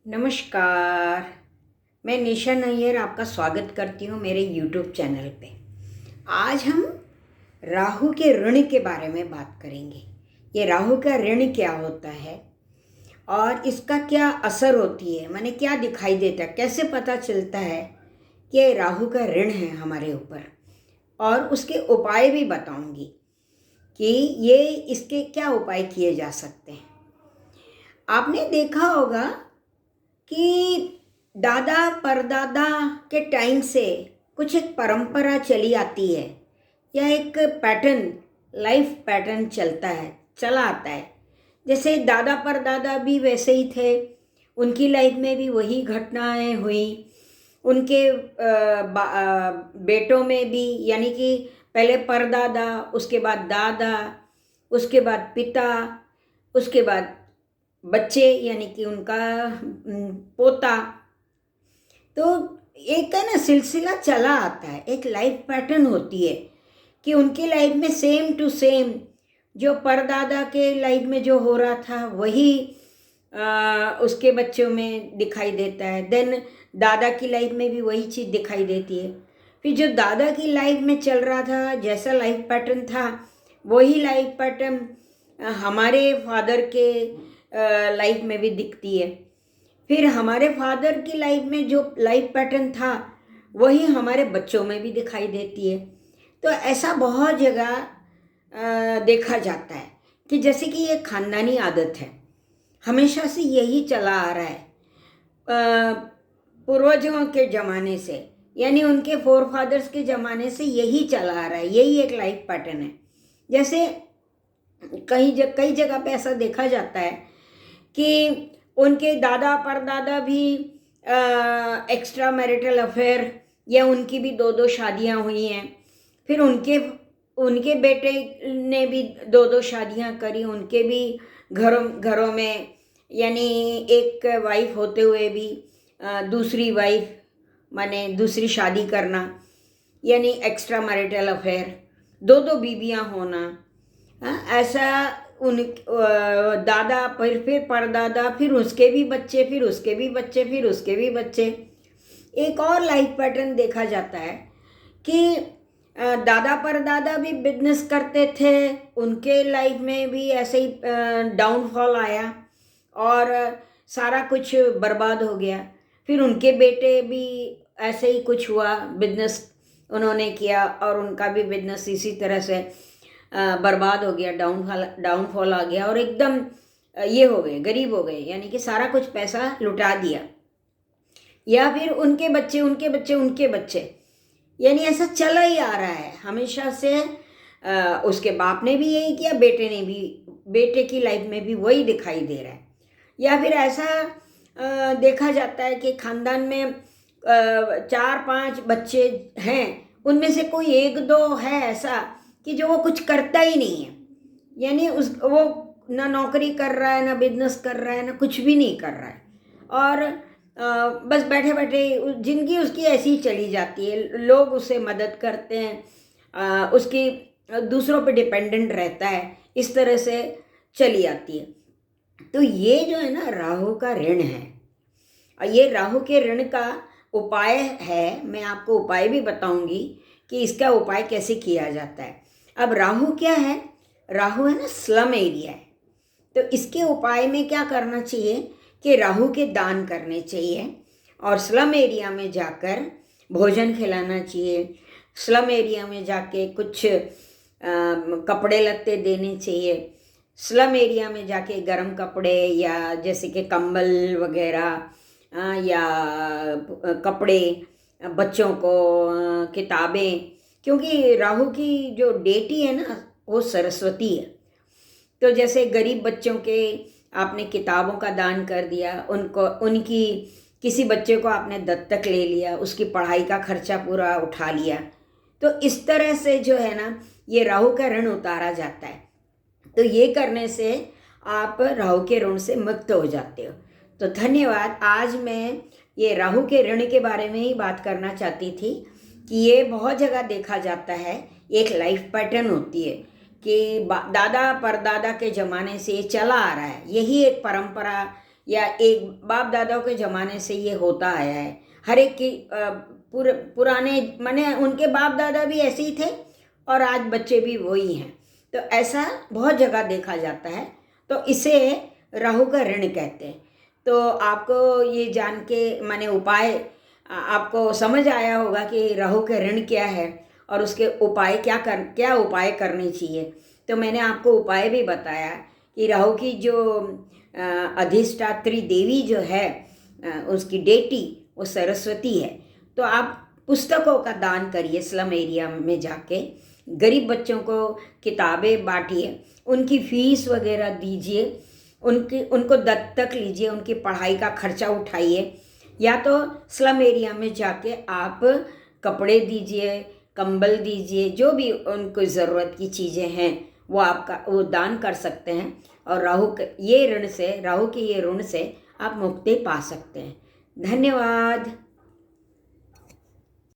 नमस्कार। मैं निशा नैयर आपका स्वागत करती हूँ मेरे यूट्यूब चैनल पे। आज हम राहु के ऋण के बारे में बात करेंगे। ये राहु का ऋण क्या होता है और इसका क्या असर होती है, माने क्या दिखाई देता है, कैसे पता चलता है कि राहु का ऋण है हमारे ऊपर, और उसके उपाय भी बताऊंगी कि ये इसके क्या उपाय किए जा सकते हैं। आपने देखा होगा कि दादा परदादा के टाइम से कुछ एक परंपरा चली आती है या एक पैटर्न, लाइफ पैटर्न चला आता है। जैसे दादा परदादा भी वैसे ही थे, उनकी लाइफ में भी वही घटनाएं हुई। उनके बेटों में भी, यानी कि पहले परदादा, उसके बाद दादा, उसके बाद पिता, उसके बाद बच्चे यानी कि उनका पोता। तो एक है ना सिलसिला चला आता है, एक लाइफ पैटर्न होती है कि उनकी लाइफ में सेम टू सेम जो परदादा के लाइफ में जो हो रहा था वही उसके बच्चों में दिखाई देता है। देन दादा की लाइफ में भी वही चीज़ दिखाई देती है। फिर जो दादा की लाइफ में चल रहा था, जैसा लाइफ पैटर्न था, वही लाइफ पैटर्न हमारे फादर के लाइफ में भी दिखती है। फिर हमारे फादर की लाइफ में जो लाइफ पैटर्न था वही हमारे बच्चों में भी दिखाई देती है। तो ऐसा बहुत जगह देखा जाता है कि जैसे कि ये खानदानी आदत है, हमेशा से यही चला आ रहा है पूर्वजों के ज़माने से, यानी उनके फोर फादर्स के ज़माने से यही चला आ रहा है। यही एक लाइफ पैटर्न है। जैसे कई जगह पे ऐसा देखा जाता है कि उनके दादा परदादा भी एक्स्ट्रा मैरिटल अफेयर, या उनकी भी दो दो शादियां हुई हैं। फिर उनके बेटे ने भी दो दो शादियां करी, उनके भी घरों में, यानी एक वाइफ होते हुए भी दूसरी वाइफ माने दूसरी शादी करना, यानी एक्स्ट्रा मैरिटल अफेयर, दो दो बीबियां होना। ऐसा उन दादा, फिर परदादा, फिर उसके भी बच्चे, फिर उसके भी बच्चे, फिर उसके भी बच्चे। एक और लाइफ पैटर्न देखा जाता है कि दादा परदादा भी बिजनेस करते थे, उनके लाइफ में भी ऐसे ही डाउनफॉल आया और सारा कुछ बर्बाद हो गया। फिर उनके बेटे भी ऐसे ही कुछ हुआ, बिजनेस उन्होंने किया और उनका भी बिजनेस इसी तरह से बर्बाद हो गया, डाउनफॉल आ गया और एकदम ये हो गए, गरीब हो गए, यानी कि सारा कुछ पैसा लुटा दिया। या फिर उनके बच्चे, उनके बच्चे, उनके बच्चे, यानी ऐसा चला ही आ रहा है हमेशा से। उसके बाप ने भी यही किया, बेटे ने भी, बेटे की लाइफ में भी वही दिखाई दे रहा है। या फिर ऐसा देखा जाता है कि खानदान में 4-5 बच्चे हैं, उनमें से कोई एक दो है ऐसा कि जो वो कुछ करता ही नहीं है, यानी वो ना नौकरी कर रहा है, ना बिजनेस कर रहा है, ना कुछ भी नहीं कर रहा है, और बस बैठे बैठे जिंदगी उसकी ऐसी ही चली जाती है। लोग उसे मदद करते हैं, उसकी दूसरों पे डिपेंडेंट रहता है, इस तरह से चली आती है। तो ये जो है ना राहु का ऋण है, और ये राहु के ऋण का उपाय है। मैं आपको उपाय भी बताऊंगी कि इसका उपाय कैसे किया जाता है। अब राहु क्या है? राहु है ना स्लम एरिया है। तो इसके उपाय में क्या करना चाहिए कि राहु के दान करने चाहिए और स्लम एरिया में जाकर भोजन खिलाना चाहिए। स्लम एरिया में जाके कुछ कपड़े लत्ते देने चाहिए। स्लम एरिया में जाके गर्म कपड़े, या जैसे कि कंबल वगैरह, या कपड़े, बच्चों को किताबें, क्योंकि राहु की जो डेटी है ना वो सरस्वती है। तो जैसे गरीब बच्चों के आपने किताबों का दान कर दिया, उनकी किसी बच्चे को आपने दत्तक ले लिया, उसकी पढ़ाई का खर्चा पूरा उठा लिया, तो इस तरह से जो है ना ये राहु का ऋण उतारा जाता है। तो ये करने से आप राहु के ऋण से मुक्त हो जाते हो। तो धन्यवाद। आज मैं ये राहु के ऋण के बारे में ही बात करना चाहती थी कि ये बहुत जगह देखा जाता है, एक लाइफ पैटर्न होती है कि दादा परदादा के ज़माने से ये चला आ रहा है। यही एक परंपरा, या एक बाप दादाओं के ज़माने से ये होता आया है। हर एक की पुराने माने उनके बाप दादा भी ऐसे ही थे और आज बच्चे भी वही हैं। तो ऐसा बहुत जगह देखा जाता है। तो इसे राहु का ऋण कहते हैं। तो आपको ये जान के माने उपाय आपको समझ आया होगा कि राहु के ऋण क्या है और उसके उपाय क्या उपाय करने चाहिए। तो मैंने आपको उपाय भी बताया कि राहु की जो अधिष्ठात्री देवी जो है, उसकी डेटी वो सरस्वती है। तो आप पुस्तकों का दान करिए, स्लम एरिया में जाके गरीब बच्चों को किताबें बांटिए, उनकी फीस वगैरह दीजिए, उनको दत्तक लीजिए, उनकी पढ़ाई का खर्चा उठाइए। या तो स्लम एरिया में जाके आप कपड़े दीजिए, कंबल दीजिए, जो भी उनको ज़रूरत की चीज़ें हैं वो दान कर सकते हैं। और राहु के ये ऋण से आप मुक्ति पा सकते हैं। धन्यवाद।